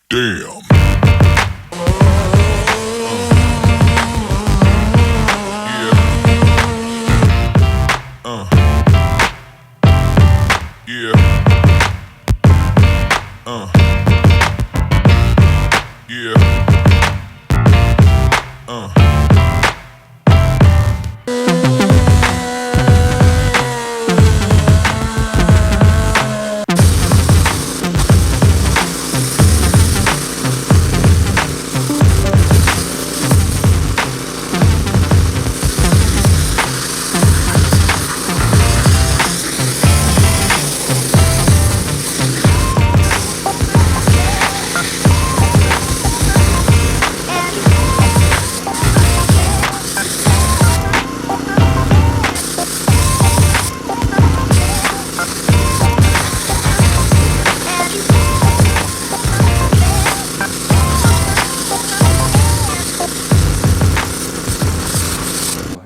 Damn. Yeah. Yeah.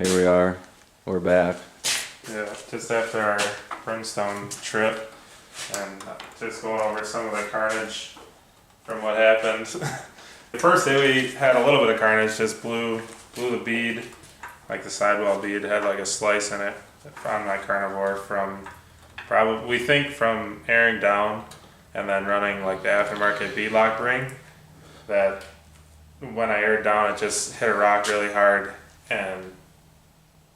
Here we are, we're back. Yeah, just after our Brimstone trip, and just going over some of the carnage from what happened. The first day we had a little bit of carnage, just blew the bead, like the sidewall bead had like a slice in it on my carnivore from probably, we think from airing down and then running like the aftermarket bead lock ring, that when I aired down it just hit a rock really hard and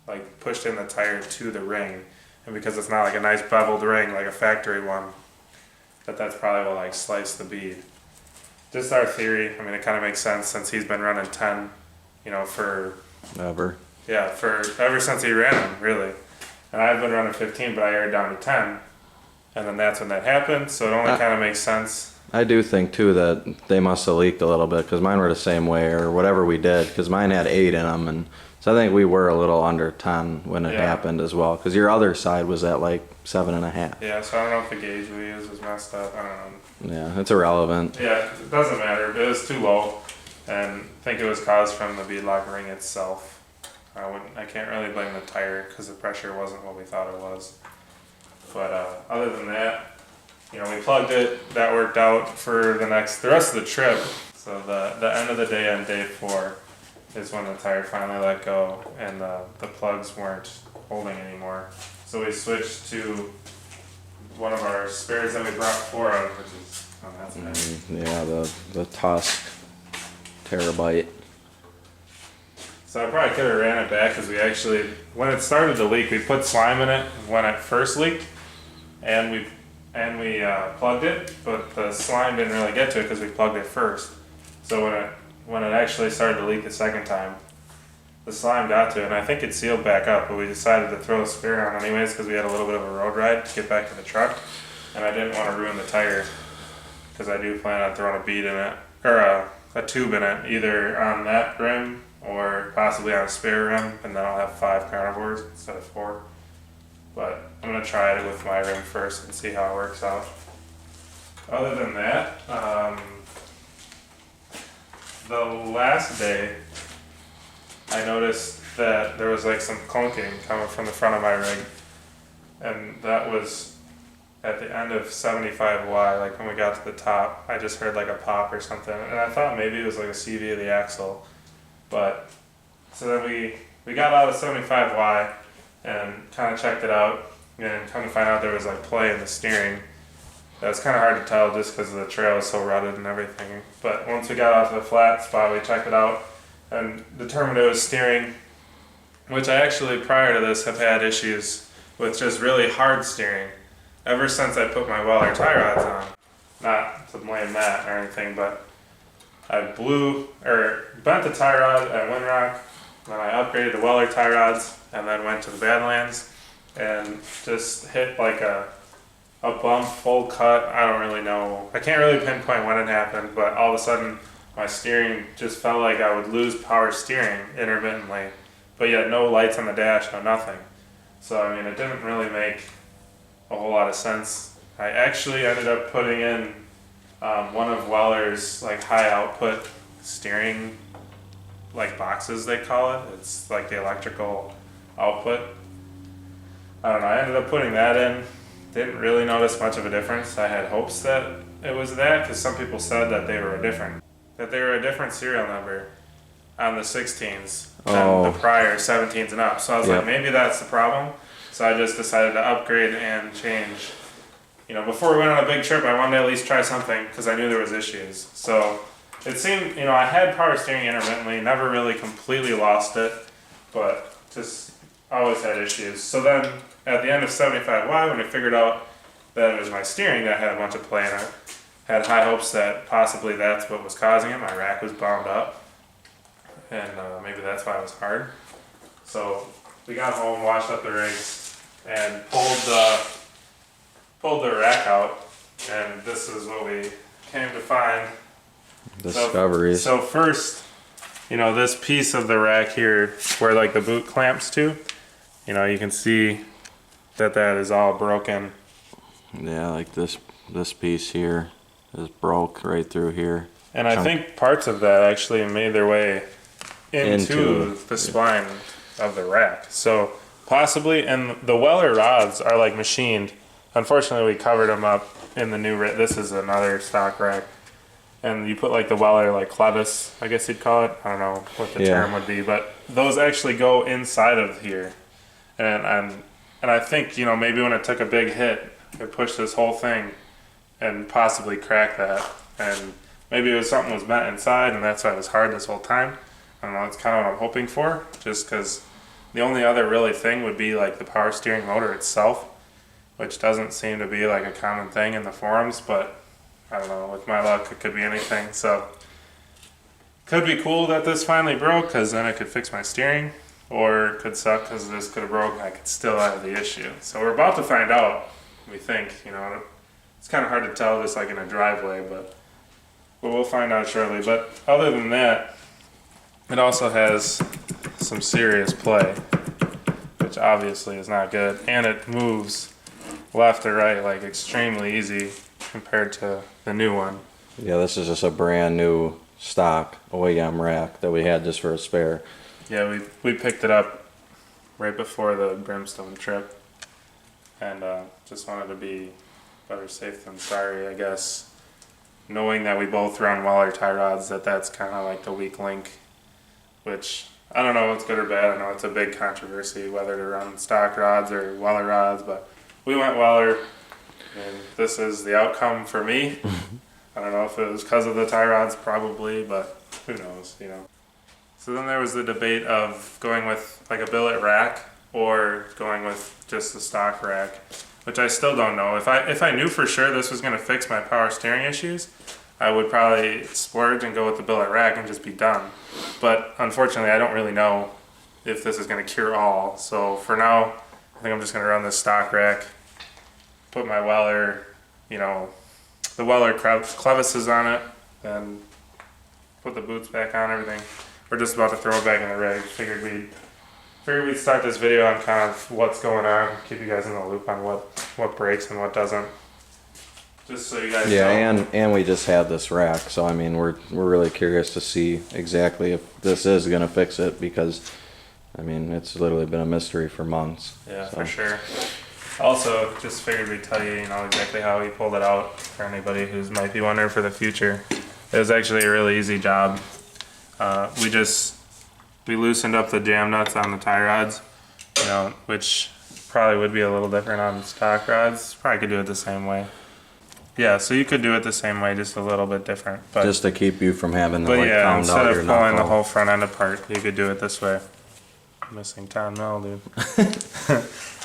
like pushed in the tire to the ring, and because it's not like a nice beveled ring like a factory one, that's probably what like sliced the bead. Just our theory. I mean, it kind of makes sense since he's been running 10, you know, for Ever. yeah, for ever since he ran them, really. And I've been running 15, but I aired down to 10, and then that's when that happened. So it only kind of makes sense. I do think too that they must have leaked a little bit because mine were the same way or whatever we did, because mine had 8 in them, and so I think we were a little under 10 when it happened as well, because your other side was at like 7.5. Yeah, so I don't know if the gauge we used was messed up. I don't know. Yeah, it's irrelevant. Yeah, it doesn't matter. It was too low, and I think it was caused from the bead lock ring itself. I can't really blame the tire because the pressure wasn't what we thought it was. But other than that, you know, we plugged it. That worked out for the rest of the trip. So the end of the day on day 4 is when the tire finally let go and the plugs weren't holding anymore. So we switched to one of our spares that we brought 4 of, which is, oh, that's nice. Yeah, the Tusk Terabyte. So I probably could have ran it back because we actually, when it started to leak, we put slime in it when it first leaked, and we plugged it, but the slime didn't really get to it because we plugged it first. So when it actually started to leak the second time, the slime got to it, and I think it sealed back up, but we decided to throw the spare on anyways because we had a little bit of a road ride to get back to the truck, and I didn't want to ruin the tire because I do plan on throwing a bead in it, or a tube in it, either on that rim or possibly on a spare rim, and then I'll have 5 carnivores instead of 4. But I'm going to try it with my rim first and see how it works out. Other than that, the last day, I noticed that there was like some clunking coming from the front of my rig, and that was at the end of 75Y, like when we got to the top. I just heard like a pop or something, and I thought maybe it was like a CV of the axle. But so then we got out of 75Y and kind of checked it out, and come to find out there was like play in the steering. That was kind of hard to tell just because the trail was so rutted and everything. But once we got out to the flat spot, we checked it out and determined it was steering, which I actually prior to this have had issues with just really hard steering ever since I put my Weller tie rods on. Not to blame that or anything, but I bent the tie rod at Windrock, then I upgraded the Weller tie rods, and then went to the Badlands and just hit like a bump, full cut. I don't really know. I can't really pinpoint when it happened, but all of a sudden my steering just felt like I would lose power steering intermittently, but yet no lights on the dash, no nothing. So I mean, it didn't really make a whole lot of sense. I actually ended up putting in one of Weller's like high output steering like boxes, they call it. It's like the electrical output. I don't know, I ended up putting that in, Didn't really notice much of a difference. I had hopes that it was that because some people said that they were a different serial number on the 16s than the prior 17s and up. So I was like, maybe that's the problem. So I just decided to upgrade and change. You know, before we went on a big trip, I wanted to at least try something because I knew there was issues. So it seemed, you know, I had power steering intermittently, never really completely lost it, but just always had issues. So then at the end of 75Y, when I figured out that it was my steering that had a bunch of play in it, had high hopes that possibly that's what was causing it. My rack was bound up, and maybe that's why it was hard. So we got home, washed up the rigs, and pulled the rack out, and this is what we came to find. Discoveries. So first, you know, this piece of the rack here, where like the boot clamps to, you know, you can see that is all broken. Yeah, like this piece here is broke right through here. And I think parts of that actually made their way into the spine of the rack. So possibly, and the Weller rods are like machined. Unfortunately, we covered them up in the new rack. This is another stock rack. And you put like the Weller, like clevis, I guess you'd call it. I don't know what the term would be, but those actually go inside of here. And I think, you know, maybe when it took a big hit, it pushed this whole thing and possibly cracked that. And maybe it was something was bent inside, and that's why it was hard this whole time. I don't know, that's kind of what I'm hoping for, just because the only other really thing would be like the power steering motor itself, which doesn't seem to be like a common thing in the forums, but I don't know, with my luck it could be anything. So could be cool that this finally broke, because then I could fix my steering, or it could suck because this could have broken. I could still have the issue. So we're about to find out, we think. You know, it's kind of hard to tell just like in a driveway, but we'll find out shortly. But other than that, it also has some serious play, which obviously is not good, and it moves left to right like extremely easy compared to the new one. Yeah, this is just a brand new stock OEM rack that we had just for a spare. Yeah, we picked it up right before the Brimstone trip, and just wanted to be better safe than sorry, I guess, knowing that we both run Weller tie rods, that's kind of like the weak link, which I don't know if it's good or bad. I know it's a big controversy whether to run stock rods or Weller rods, but we went Weller, and this is the outcome for me. I don't know if it was because of the tie rods, probably, but who knows, you know. So then there was the debate of going with like a billet rack or going with just the stock rack, which I still don't know. If I knew for sure this was going to fix my power steering issues, I would probably splurge and go with the billet rack and just be done. But unfortunately, I don't really know if this is going to cure all. So for now, I think I'm just going to run this stock rack, put my Weller, you know, the Weller clevises on it, and put the boots back on, everything. We're just about to throw it back in the rig. Figured we'd start this video on kind of what's going on, keep you guys in the loop on what breaks and what doesn't. Just so you guys know. Yeah, and we just had this rack, so I mean we're really curious to see exactly if this is gonna fix it, because I mean it's literally been a mystery for months. Yeah, so. for sure. Also, just figured we'd tell you, you know, exactly how we pulled it out for anybody who might be wondering for the future. It was actually a really easy job. We loosened up the jam nuts on the tie rods, you know, which probably would be a little different on stock rods. Probably could do it the same way. Yeah, so you could do it the same way, just a little bit different. But, just to keep you from having to but like yeah, pound instead out of your pulling the knuckle. whole front end apart, you could do it this way. Missing 10 mil, dude.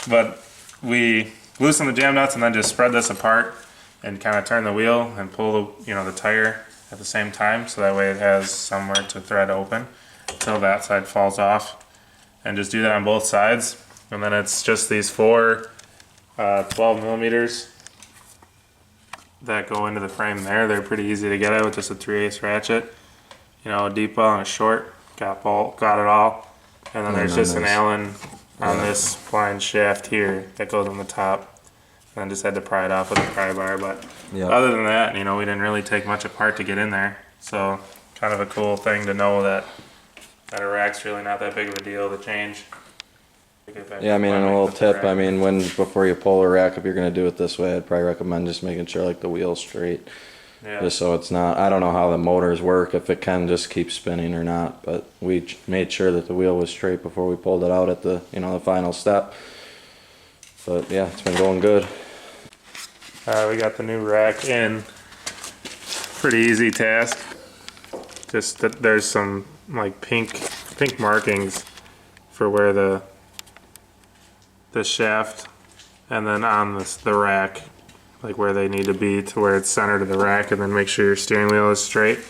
But we loosen the jam nuts and then just spread this apart and kind of turn the wheel and pull the tire at the same time, so that way it has somewhere to thread open until that side falls off, and just do that on both sides. And then it's just these four 12 millimeters that go into the frame there. They're pretty easy to get at with just a 3/8 ratchet, you know, a deep well and a short. Got it all. And then there's just an Allen on this blind shaft here that goes on the top. And I just had to pry it off with a pry bar, but other than that, you know, we didn't really take much apart to get in there. So kind of a cool thing to know that a rack's really not that big of a deal to change. Yeah, I mean, and a little tip, I mean, before you pull a rack, if you're gonna do it this way, I'd probably recommend just making sure like the wheel's straight. Yeah. Just so it's not, I don't know how the motors work, if it can just keep spinning or not, but we made sure that the wheel was straight before we pulled it out at the, the final step. But yeah, it's been going good. We got the new rack in. Pretty easy task. Just that there's some like pink markings for where the shaft and then on the rack, like where they need to be to where it's centered to the rack, and then make sure your steering wheel is straight,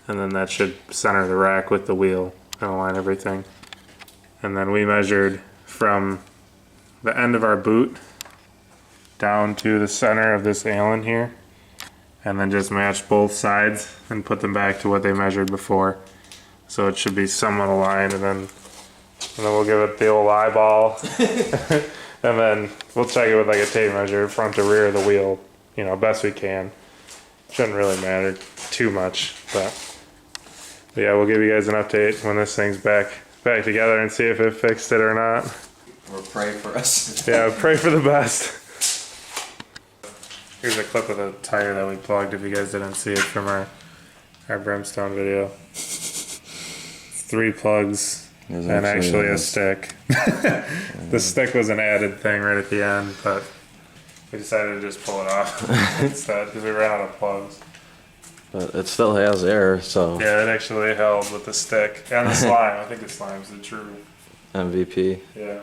and then that should center the rack with the wheel and align everything. And then we measured from the end of our boot down to the center of this Allen here, and then just matched both sides and put them back to what they measured before. So it should be somewhat aligned, and then we'll give it the old eyeball. And then we'll check it with like a tape measure, front to rear of the wheel, best we can. Shouldn't really matter too much, but yeah, we'll give you guys an update when this thing's back together and see if it fixed it or not. Or pray for us. Yeah, pray for the best. Here's a clip of the tire that we plugged if you guys didn't see it from our Brimstone video. It's 3 plugs and actually a stick. The stick was an added thing right at the end, but we decided to just pull it off instead because we ran out of plugs. But it still has air, so. Yeah, it actually held with the stick and the slime. I think the slime's the true MVP. Yeah.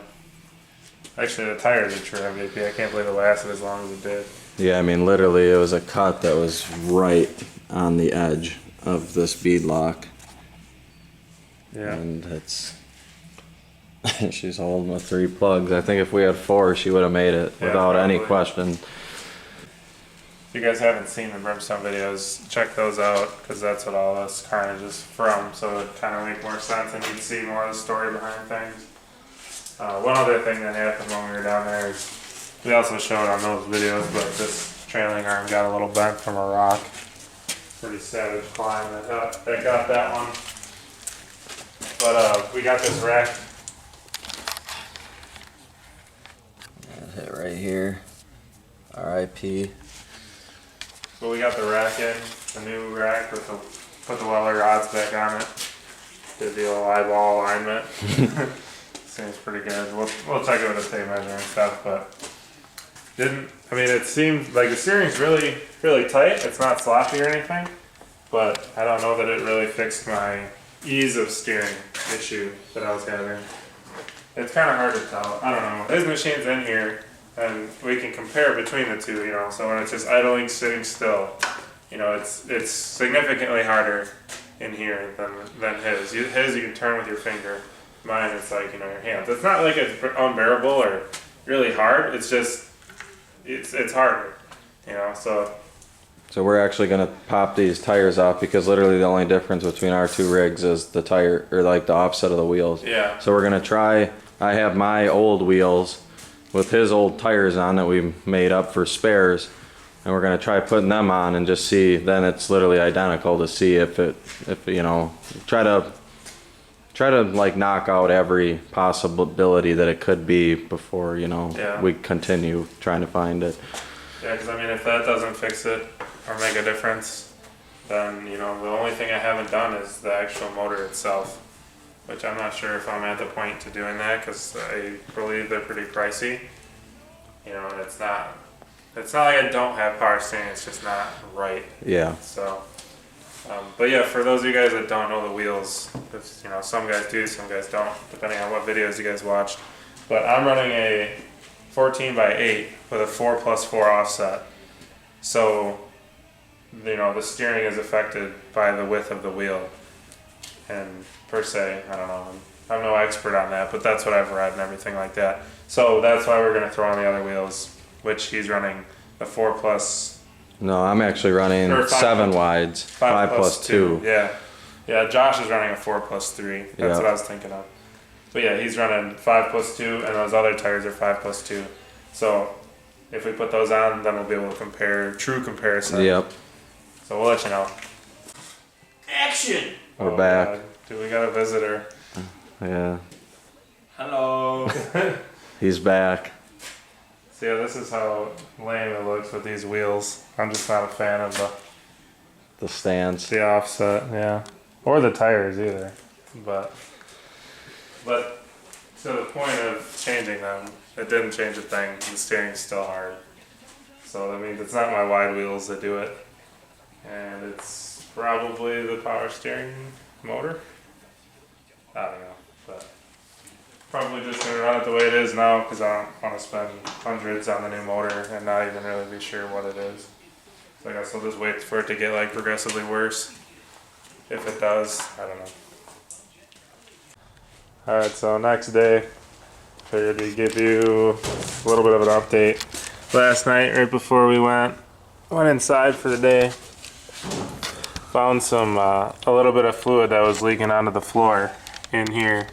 Actually, the tire's a true MVP. I can't believe it lasted as long as it did. Yeah, I mean, literally, it was a cut that was right on the edge of this bead lock. Yeah. And it's, she's holding with 3 plugs. I think if we had 4, she would have made it without any question. If you guys haven't seen the Brimstone videos, check those out, because that's what all this carnage is from, so it kind of makes more sense and you can see more of the story behind things. One other thing that happened when we were down there is, we also showed on those videos, but this trailing arm got a little bent from a rock. Pretty savage climb that got that one. But we got this rack. That hit right here. RIP. But we got the rack in, the new rack with put the Weller rods back on it. Did the old eyeball alignment. Seems pretty good. We'll check it with a tape measure and stuff, but it seems like the steering's really, really tight. It's not sloppy or anything, but I don't know that it really fixed my ease of steering issue that I was having. It's kind of hard to tell. I don't know. His machine's in here, and we can compare between the two, so when it's just idling, sitting still, it's significantly harder in here than his. His you can turn with your finger. Mine, it's like, your hands. It's not like it's unbearable or really hard. It's just, it's harder, So we're actually gonna pop these tires off because literally the only difference between our 2 rigs is the tire, or like the offset of the wheels. Yeah. So we're gonna try, I have my old wheels with his old tires on that we made up for spares, and we're gonna try putting them on and just see, then it's literally identical, to see if try to like knock out every possibility that it could be before we continue trying to find it. Yeah, because if that doesn't fix it or make a difference, then the only thing I haven't done is the actual motor itself, which I'm not sure if I'm at the point to doing that, because I believe they're pretty pricey. And it's not like I don't have power steering, it's just not right. Yeah. So but yeah, for those of you guys that don't know the wheels, some guys do, some guys don't, depending on what videos you guys watched. But I'm running a 14x8 with a 4+4 offset. So, the steering is affected by the width of the wheel. And per se, I don't know, I'm no expert on that, but that's what I've read and everything like that. So that's why we're going to throw on the other wheels, which he's running the 4+. No, I'm actually running 7 wides, 5+2. Yeah, Josh is running a 4+3. That's what I was thinking of. But yeah, he's running 5+2, and those other tires are 5+2. So if we put those on, then we'll be able to compare, true comparison. Yep. So we'll let you know. Action! We're back. God. Dude, we got a visitor. Yeah. Hello. He's back. So yeah, this is how lame it looks with these wheels. I'm just not a fan of The stands. the offset, yeah, or the tires either. But to the point of changing them, it didn't change a thing. The steering's still hard. So that means it's not my wide wheels that do it, and it's probably the power steering motor. I don't know, but probably just gonna run it the way it is now because I don't want to spend hundreds on the new motor and not even really be sure what it is. So I guess I'll just wait for it to get like progressively worse. If it does, I don't know. Alright, so next day, figured we'd give you a little bit of an update. Last night, right before we went inside for the day, found a little bit of fluid that was leaking onto the floor in here.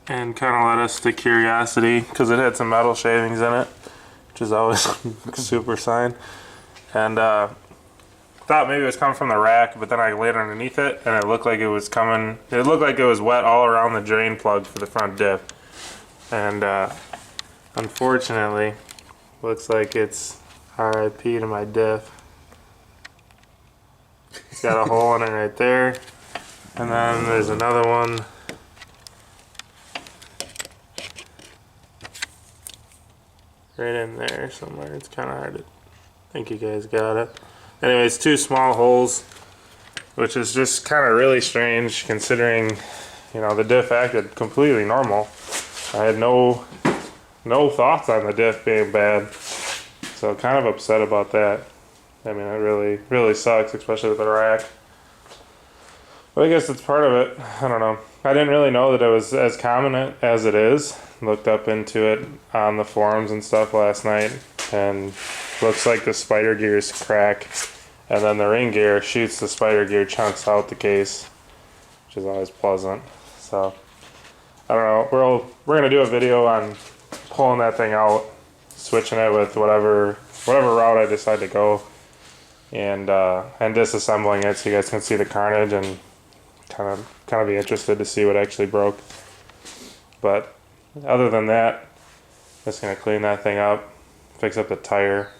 And kind of led us to curiosity because it had some metal shavings in it, which is always a super sign. And thought maybe it was coming from the rack, but then I laid underneath it and it looked like it was wet all around the drain plug for the front diff. And unfortunately, looks like it's RIP to my diff. It's got a hole in it right there. And then there's another one right in there somewhere. It's kind of hard to, I think you guys got it. Anyways, 2 small holes, which is just kind of really strange considering, you know, the diff acted completely normal. I had no thoughts on the diff being bad, so kind of upset about that. I mean, it really sucks, especially with the rack. But I guess it's part of it. I don't know. I didn't really know that it was as common as it is. Looked up into it on the forums and stuff last night, and looks like the spider gears crack, and then the ring gear shoots the spider gear chunks out the case, which is always pleasant. So I don't know. We're gonna do a video on pulling that thing out, switching it with whatever route I decide to go, and disassembling it so you guys can see the carnage and kind of be interested to see what actually broke. But other than that, just gonna clean that thing up, fix up the tire,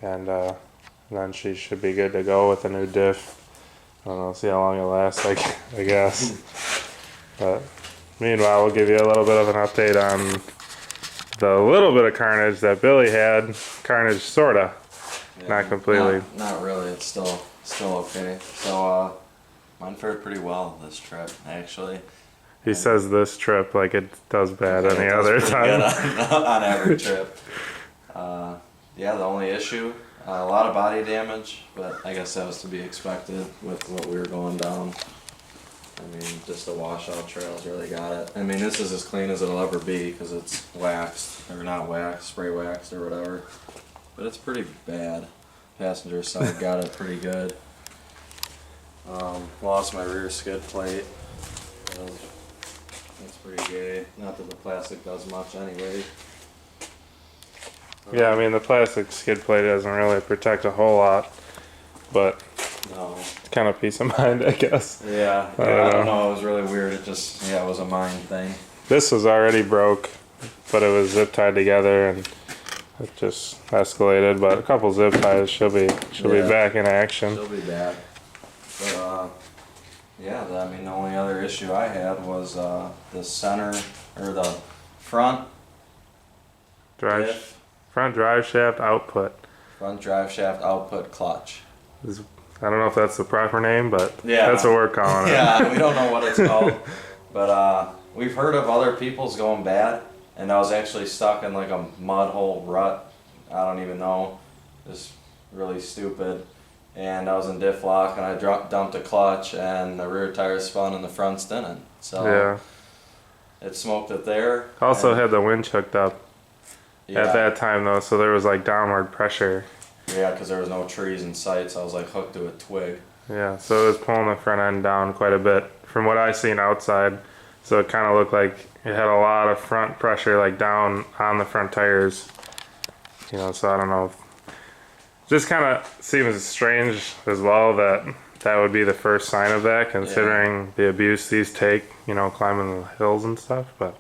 and then she should be good to go with a new diff. I don't know, see how long it lasts, I guess. But meanwhile, we'll give you a little bit of an update on the little bit of carnage that Billy had. Carnage, sorta, yeah, not completely. Not really. It's still okay. So mine fared pretty well this trip, actually. He says this trip like it does bad any other time. on every trip. Yeah, the only issue, a lot of body damage, but I guess that was to be expected with what we were going down. I mean, just the washout trails really got it. I mean, this is as clean as it'll ever be because it's waxed, or not waxed, spray waxed or whatever. But it's pretty bad. Passenger side got it pretty good. Lost my rear skid plate. That's pretty gay. Not that the plastic does much anyway. Yeah, I mean the plastic skid plate doesn't really protect a whole lot, but no, it's kind of peace of mind, I guess. Yeah, I don't know. It was really weird. It just, yeah, it was a mind thing. This was already broke, but it was zip tied together and it just escalated. But a couple zip ties, she'll be back in action. She'll be back. But yeah, I mean the only other issue I had was the center or the front front drive shaft output. Front drive shaft output clutch. I don't know if that's the proper name, but yeah, that's what we're calling it. Yeah, we don't know what it's called, but we've heard of other people's going bad, and I was actually stuck in like a mud hole rut. I don't even know, just really stupid. And I was in diff lock, and I dumped a clutch, and the rear tire spun, and the front's didn't. So yeah, it smoked it there. Also had the winch hooked up at that time though, so there was like downward pressure. Yeah, because there was no trees in sight, so I was like hooked to a twig. Yeah, so it was pulling the front end down quite a bit from what I seen outside. So it kind of looked like it had a lot of front pressure like down on the front tires. You know, so I don't know. Just kind of seems strange as well that that would be the first sign of that, considering the abuse these take, you know, climbing the hills and stuff. But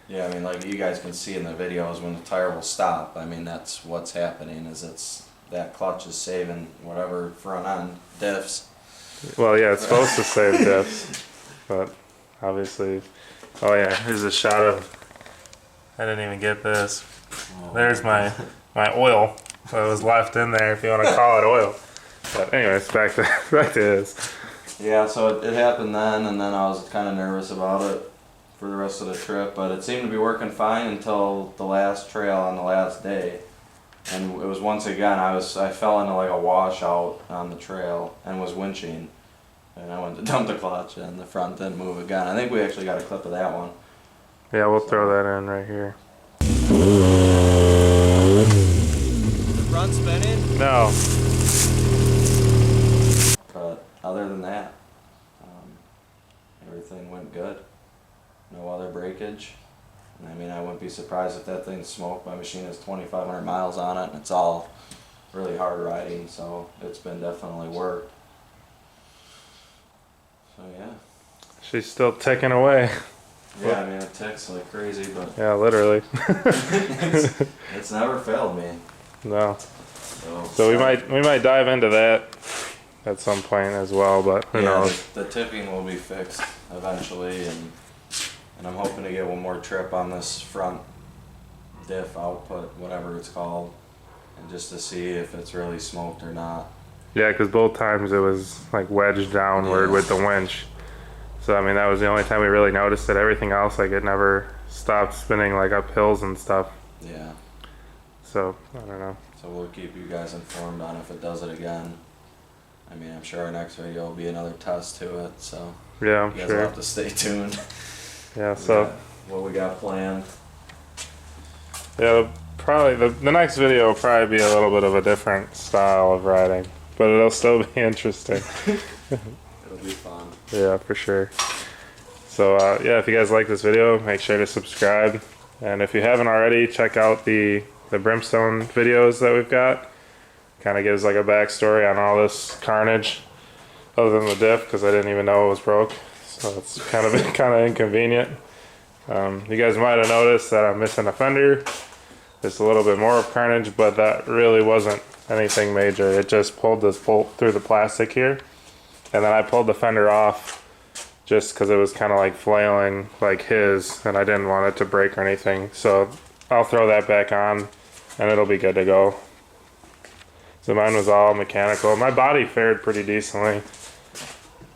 yeah, I mean, like you guys can see in the videos when the tire will stop. I mean, that's what's happening. Is it's that clutch is saving whatever front end diffs. well, yeah, it's supposed to save diffs, but obviously, oh yeah, here's a shot of. I didn't even get this. There's my oil that was left in there, if you want to call it oil. But anyways, back to this. Yeah, so it happened then, and then I was kind of nervous about it for the rest of the trip, but it seemed to be working fine until the last trail on the last day. And it was once again, I fell into like a washout on the trail and was winching. And I went to dump the clutch and the front didn't move again. I think we actually got a clip of that one. Yeah, we'll throw that in right here. The front spinning? No. But other than that, everything went good. No other breakage. And I mean, I wouldn't be surprised if that thing smoked. My machine has 2,500 miles on it, and it's all really hard riding, so it's been definitely worked. So yeah. She's still ticking away. Yeah, I mean, it ticks like crazy, but Yeah, literally. it's never failed me. No. So we might dive into that at some point as well, but who knows. The tipping will be fixed eventually, and I'm hoping to get one more trip on this front diff output, whatever it's called, and just to see if it's really smoked or not. Yeah, because both times it was like wedged downward with the winch. So I mean, that was the only time we really noticed it. Everything else, like, it never stopped spinning like up hills and stuff. Yeah. So I don't know. So we'll keep you guys informed on if it does it again. I mean, I'm sure our next video will be another test to it, so Yeah, I'm you guys sure. will have to stay tuned. Yeah, so What we got planned. yeah, probably the next video will probably be a little bit of a different style of riding, but it'll still be interesting. It'll be fun. Yeah, for sure. So yeah, if you guys like this video, make sure to subscribe, and if you haven't already, check out the Brimstone videos that we've got. Kind of gives like a backstory on all this carnage, other than the diff, because I didn't even know it was broke, so it's kind of inconvenient. You guys might have noticed that I'm missing a fender. Just a little bit more of carnage, but that really wasn't anything major. It just pulled this bolt through the plastic here, and then I pulled the fender off just because it was kind of like flailing like his, and I didn't want it to break or anything. So I'll throw that back on and it'll be good to go. So mine was all mechanical. My body fared pretty decently.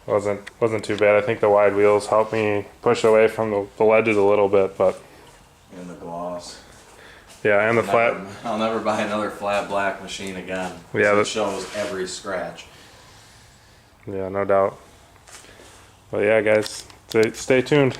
Wasn't too bad. I think the wide wheels helped me push away from the ledges a little bit, but And the gloss. yeah, and the flat. I'll never buy another flat black machine again. Yeah, it shows every scratch. Yeah, no doubt. But yeah, guys, stay tuned.